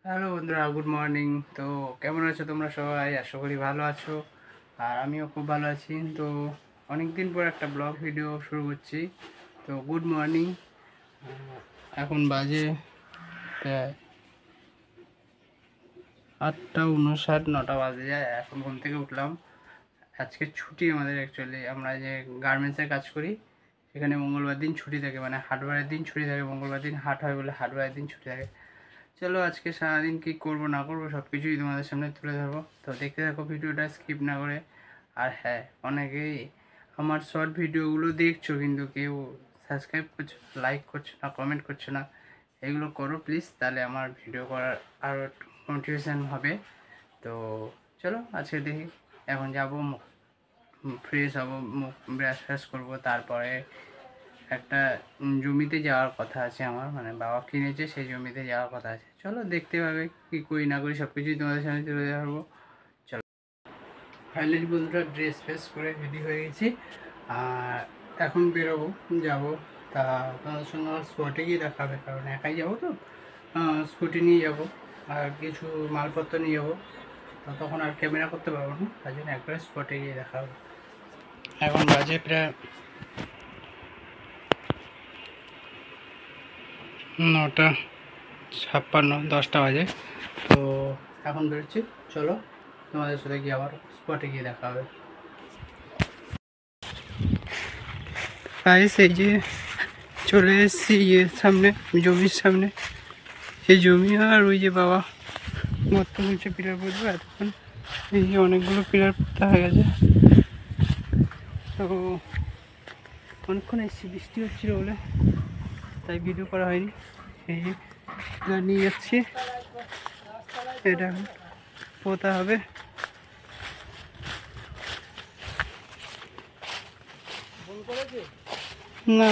Hello বন্ধুরা, good morning. তো কেমন আছো তোমরা সবাই? আশা করি ভালো আছো, আর আমিও খুব ভালো আছি। তো অনেক দিন পর একটা ব্লগ ভিডিও শুরু করছি। তো গুড মর্নিং। এখন বাজে প্রায় 8:59, 9টা বাজে যায়। এখন ঘুম থেকে উঠলাম। আজকে ছুটি আমাদের, অ্যাকচুয়ালি আমরা যে গার্মেন্টসের কাজ করি সেখানে মঙ্গলবার দিন ছুটি থাকে, মানে হাটবারের দিন ছুটি থাকে। মঙ্গলবার দিন হাট হয় বলে হাটবারের দিন ছুটি থাকে। চলো আজকে সারাদিন কী করবো না করবো সব কিছুই তোমাদের সামনে তুলে ধরবো। তো দেখতে থাকো ভিডিওটা স্কিপ না করে। আর হ্যাঁ, অনেকেই আমার শর্ট ভিডিওগুলো দেখছো কিন্তু কেউ সাবস্ক্রাইব করছো, লাইক করছো না, কমেন্ট করছো না। এগুলো করো প্লিজ, তাহলে আমার ভিডিও করার আরও একটু মোটিভেশান হবে। তো চলো আজকে দেখি। এখন যাবো, ফ্রেশ হবো, মুখ ব্রাশ ফ্রাশ করবো, তারপরে একটা জমিতে যাওয়ার কথা আছে আমার, মানে বাবা কিনেছে, সেই জমিতে যাওয়ার কথা আছে। চলো দেখতে পাবে কি করি না করি সব কিছুই তোমাদের সামনে তুলে ধরবো। চলো, ফাইনালি বন্ধুরা ড্রেস ফ্রেস করে রেডি হয়ে গেছি, আর এখন বেরোবো, যাবো। তা তোমাদের সঙ্গে আমার স্পটে গিয়ে দেখা হবে, কারণ একাই যাবো তো। স্কুটি নিয়ে যাবো আর কিছু মালপত্র নিয়ে যাবো। তো তখন আর ক্যামেরা করতে পারবো না, তার জন্য একবারে স্পটে গিয়ে দেখা হবে। এখন বাজে প্রায় 9:56, 10টা বাজে। তো এখন বেরোচ্ছি, চলো তোমাদের সাথে গিয়ে আবার স্পটে গিয়ে দেখা হবে। গাইস, এই যে চলে এসেছি সামনে, জমির সামনে। সেই জমি আর ওই যে বাবা মত বলছে পিলার পুঁতবো এতক্ষণ। এই যে অনেকগুলো পিলার পুঁতা হয়ে গেছে। তো অনেকক্ষণ এসেছি, বৃষ্টি হচ্ছিলো বলে তাই ভিডিও করা হয়নি। এই যে নিয়ে যাচ্ছি, এটা পোতা হবে। না,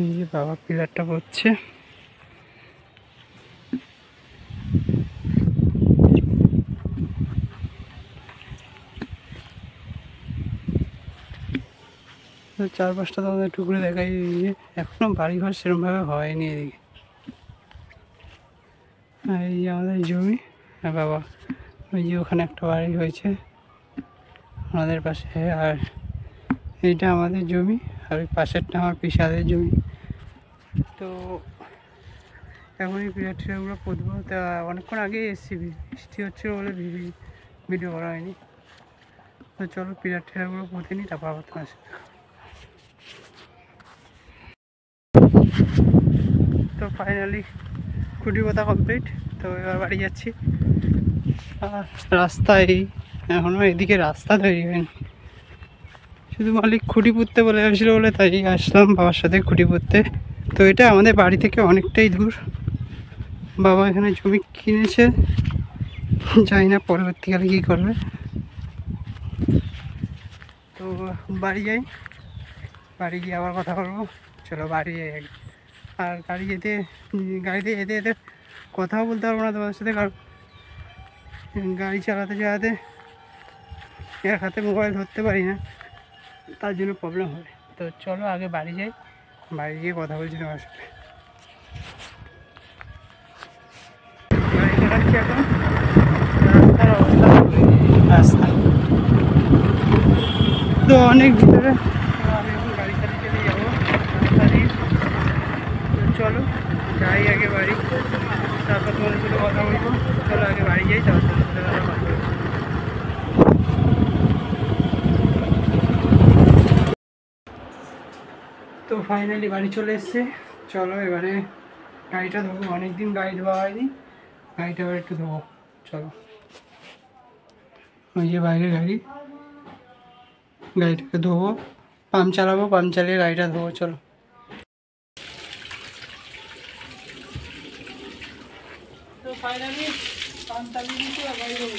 এই যে বাবা পিলারটা করছে। চারপাশটা তোমাদের একটু ঘুরে দেখাই। এখনো বাড়িঘর সেরকমভাবে হয়নি এদিকে। এই যে আমাদের জমি, হ্যাঁ বাবা ওই যে ওখানে একটা বাড়ি হয়েছে আমাদের পাশে, আর এইটা আমাদের জমি, আর ওই পাশেরটা আমার পিসাদের জমি। তো এখন এই পিলার টিলারগুলো পুঁতবো। তা অনেকক্ষণ আগেই এসেছি, বৃষ্টি হচ্ছিলো বলে ভিডিও করা হয়নি। তো চলো পিলার টিলারগুলো পুঁতে নিই, তারপর আবার তোমার সাথে। তো ফাইনালি খুঁটি পোতা কমপ্লিট। তো এবার বাড়ি যাচ্ছি। আর রাস্তায় এখনও এদিকে রাস্তা তৈরি হয়নি, শুধু মালিক খুঁটি পুঁততে বলে আসছিল বলে তাই আসলাম বাবার সাথে খুঁটি পুঁততে। তো এটা আমাদের বাড়ি থেকে অনেকটাই দূর। বাবা এখানে জমি কিনেছে, জানি না পরবর্তীকালে কী করবে। তো বাড়ি যাই, বাড়ি গিয়ে আবার কথা বলবো। চলো বাড়ি যাই। আর গাড়িতে যেতে যেতে কথাও বলতে পারবো না তোমাদের সাথে, কারণ গাড়ি চালাতে চালাতে এক হাতে মোবাইল ধরতে পারি না, তার জন্য প্রবলেম হবে। তো চলো আগে বাড়ি যাই, বাড়ি গিয়ে কথা বলছি তোমার সাথে। গাড়ি চালাচ্ছি এখন, রাস্তার অবস্থা, রাস্তা তো অনেক ভিতরে। আমি এখন গাড়ি চালিয়ে চলে যাবো রাস্তা দিয়ে। তো চলো যাই আগে বাড়ি, তারপর তোমাদের সাথে কথা বলবো। চলো আগে বাড়ি যাই, তারপর তোমাদের সাথে কথা বলবো। তো ফাইনালি বাড়ি চলে এসছে। চলো এবারে গাড়িটা ধোবো, অনেকদিন গাড়ি ধোয়া হয়নি, গাড়িটা এবার একটু ধোবো। চলো, ওই যে বাইরে গাড়ি, গাড়িটাকে ধোবো, পাম্প চালাবো, পাম্প চালিয়ে গাড়িটা ধোবো। চলো। তো ফাইনালি পাম্প চালিয়ে দিচ্ছি আর গাড়ি ধোবো।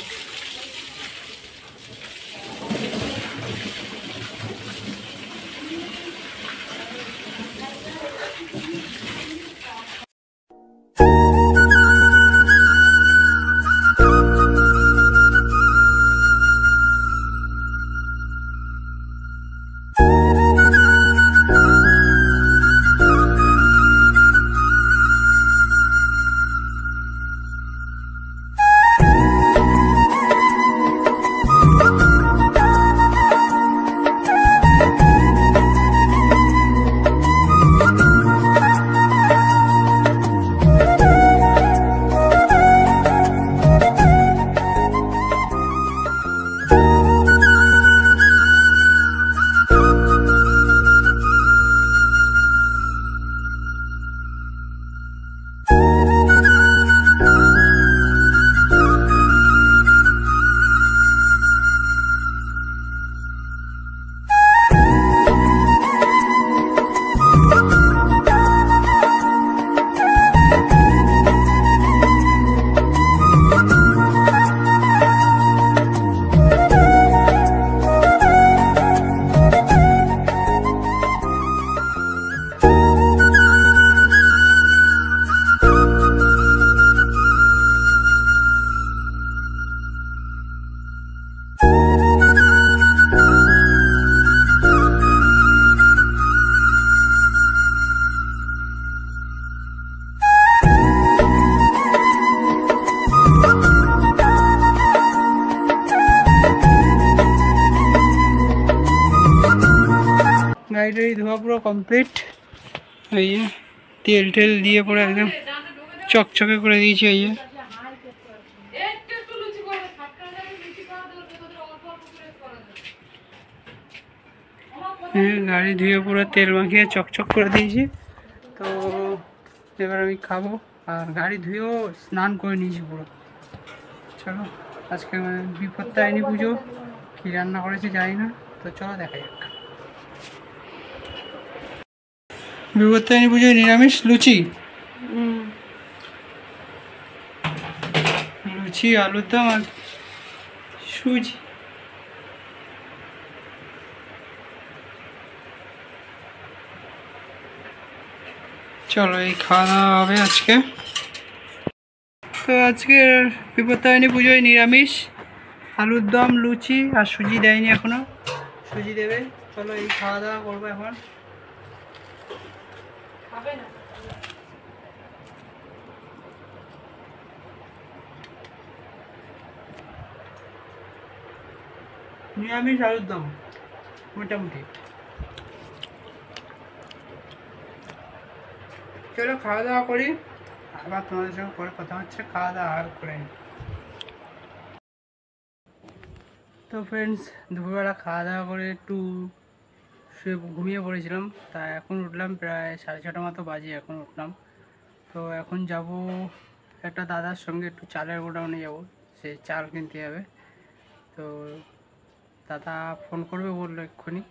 গাড়ি ধোয়া পুরো কমপ্লিট। এই যে তেল টেল দিয়ে পুরো একদম চকচকে করে দিয়েছি। এই যে গাড়ি ধুয়ে পুরো তেল মাখিয়ে চকচক করে দিয়েছি। তো এবার আমি খাবো, আর গাড়ি ধুয়েও স্নান করে নিয়েছি পুরো। চলো আজকে বিপত্তারিণী পুজো, কী রান্না করেছি জানি না, তো চলো দেখা যাক। বিপত্তারিণী পুজোয় নিরামিষ লুচি, লুচি আলুর দম আর সুজি। চলো এই খাওয়া দাওয়া হবে আজকে। তো আজকের বিপত্তারিণী পুজোয় নিরামিষ, আলুর দম, লুচি আর সুজি দেয়নি এখনো, সুজি দেবে। চলো এই খাওয়া দাওয়া করবো এখন। নিরামিষ আলুর দম মোটামুটি। চলো খাওয়া দাওয়া করি, আবার তোমাদের সঙ্গে পরে কথা হচ্ছে। খাওয়া দাওয়া করে নিই। তো ফ্রেন্ডস, দুপুরবেলা খাওয়া দাওয়া করে একটু শুয়ে ঘুমিয়ে পড়েছিলাম। তা এখন উঠলাম, প্রায় 6:30 মতো বাজে এখন উঠলাম। তো এখন যাব একটা দাদার সঙ্গে, একটু চালের গোডাউনে যাব, সে চাল কিনতে যাবে। তো দাদা ফোন করবে বললো এক্ষুনি,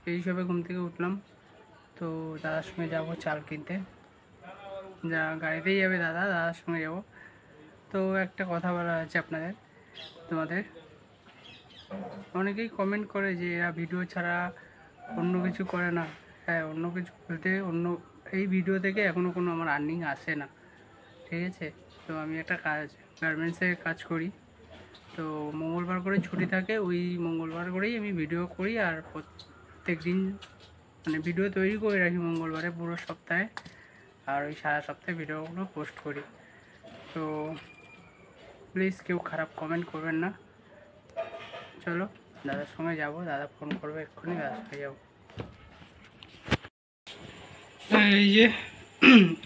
এই হিসাবে ঘুম থেকে উঠলাম। তো দাদার সঙ্গে যাব চাল কিনতে, যা গাড়িতেই যাবে দাদা, দাদার সঙ্গে যাব। তো একটা কথা বলা আছে তোমাদের, অনেকেই কমেন্ট করে যে এরা ভিডিও ছাড়া অন্য কিছু করে না। হ্যাঁ, অন্য কিছু বলতে এই ভিডিও থেকে এখনও কোনো আমার আর্নিং আসে না, ঠিক আছে। তো আমি একটা গার্মেন্টসে কাজ করি। তো মঙ্গলবার করে ছুটি থাকে, ওই মঙ্গলবার করেই আমি ভিডিও করি, আর প্রত্যেক দিন ভিডিও তৈরি করে রাখি মঙ্গলবারে পুরো সপ্তাহে, আর ওই সারা সপ্তাহে ভিডিওগুলো পোস্ট করি। তো প্লিজ কেউ খারাপ কমেন্ট করবেন না। চলো দাদার সঙ্গে যাবো, দাদা ফোন করবে এক্ষুনি, দাদার সঙ্গে যাবো। এই যে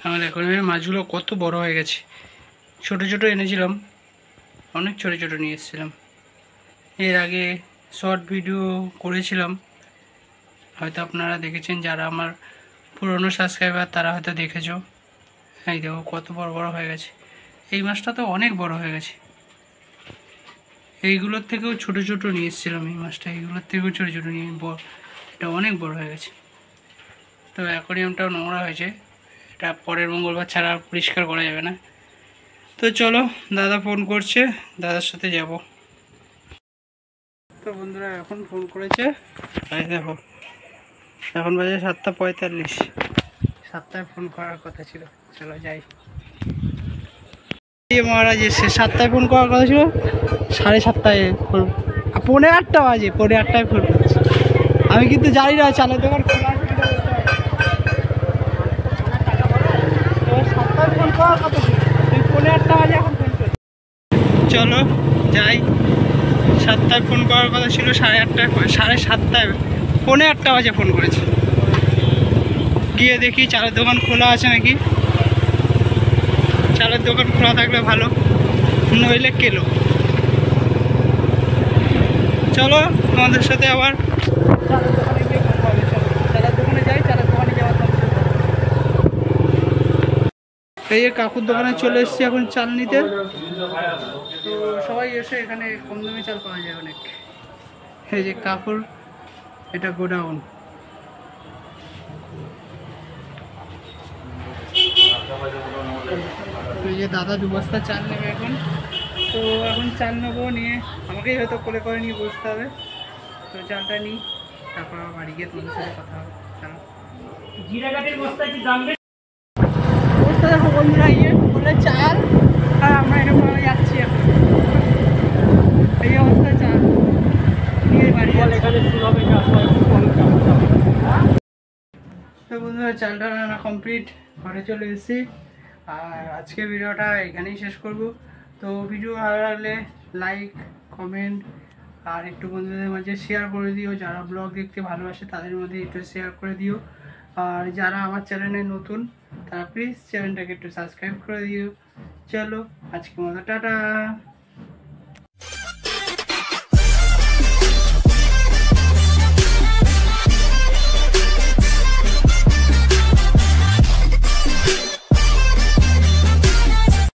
আমাদের এখন মাছগুলো কত বড় হয়ে গেছে। ছোট ছোট এনেছিলাম, অনেক ছোট ছোট নিয়ে এসেছিলাম। এর আগে শর্ট ভিডিও করেছিলাম, হয়তো আপনারা দেখেছেন, যারা আমার পুরনো সাবস্ক্রাইবার তারা হয়তো দেখেছো। এই দেখো কত বড় বড় হয়ে গেছে। এই মাছটা তো অনেক বড় হয়ে গেছে। এইগুলোর থেকেও ছোট ছোট নিয়ে এসেছিলাম এই মাছটা, এইগুলোর থেকেও ছোট ছোট নিয়ে এটা অনেক বড় হয়ে গেছে। তো অ্যাকোয়ারিয়ামটাও নোংরা হয়েছে, এটা পরের মঙ্গলবার ছাড়া পরিষ্কার করা যাবে না। তো চলো দাদা ফোন করছে, দাদার সাথে যাব। তো বন্ধুরা এখন ফোন করেছে, এই দেখো এখন বাজে 7:45, 7টায় ফোন করার কথা ছিল। চলো যাই। মহারাজ এসে 7টায় ফোন করার কথা ছিল, 7:30 ফোন, 8:45 বাজে, 8:45 ফোন করছে। আমি কিন্তু জানি না চালের দোকান খোলা আছে। 7টায় ফোন করার কথা ছিল, 8:45 বাজে এখন ফোন করছে। চলো যাই। 7টায় ফোন করার কথা ছিল, 8:30, 7:30, 8:45 বাজে ফোন করেছে। গিয়ে দেখি চালের দোকান খোলা আছে নাকি। চালের দোকান খোলা থাকলে ভালো, নইলে কেলো। চলো তোমাদের সাথে আবার চালের দোকানে গিয়ে কথা হবে। চলো চালের দোকানে যাই, চালের দোকানে যাওয়ার। এই যে কাকুর দোকানে চলে এসেছি এখন চাল নিতে। তো সবাই এসে এখানে কম দামে চাল পাওয়া যায় অনেক। এই যে কাকুর এটা গোডাউন। এই যে দাদা 2 বস্তা চাল নেবে এখন। তো এখন চাল নেবো, নিয়ে আমাকেই হয়তো কোলে করে নিয়ে বসতে হবে। তো চালটা নিই, তারপর বাড়ি গিয়ে তোমাদের সাথে কথা হবে। চলো। জিরাঘাটের বস্তা কি দাম বেশি? বস্তা দেখো বন্ধুরা, ইয়ে বলে চাল, আর আমরা এরকম যাচ্ছি এখন। এই অবস্থা চাল নিয়ে বাড়ি এখানে শুরু হবে। তো বন্ধুরা চালটা রান্না কমপ্লিট, ঘরে চলে এসেছি। আর আজকে ভিডিওটা এখানেই শেষ করব। তো ভিডিও ভালো লাগলে লাইক, কমেন্ট আর একটু বন্ধুদের মাঝে শেয়ার করে দিও, যারা ব্লগ দেখতে ভালোবাসে তাদের মধ্যে একটু শেয়ার করে দিও। আর যারা আমার চ্যানেলে নতুন তারা প্লিজ চ্যানেলটাকে একটু সাবস্ক্রাইব করে দিও। চলো আজকের মতো টাটা।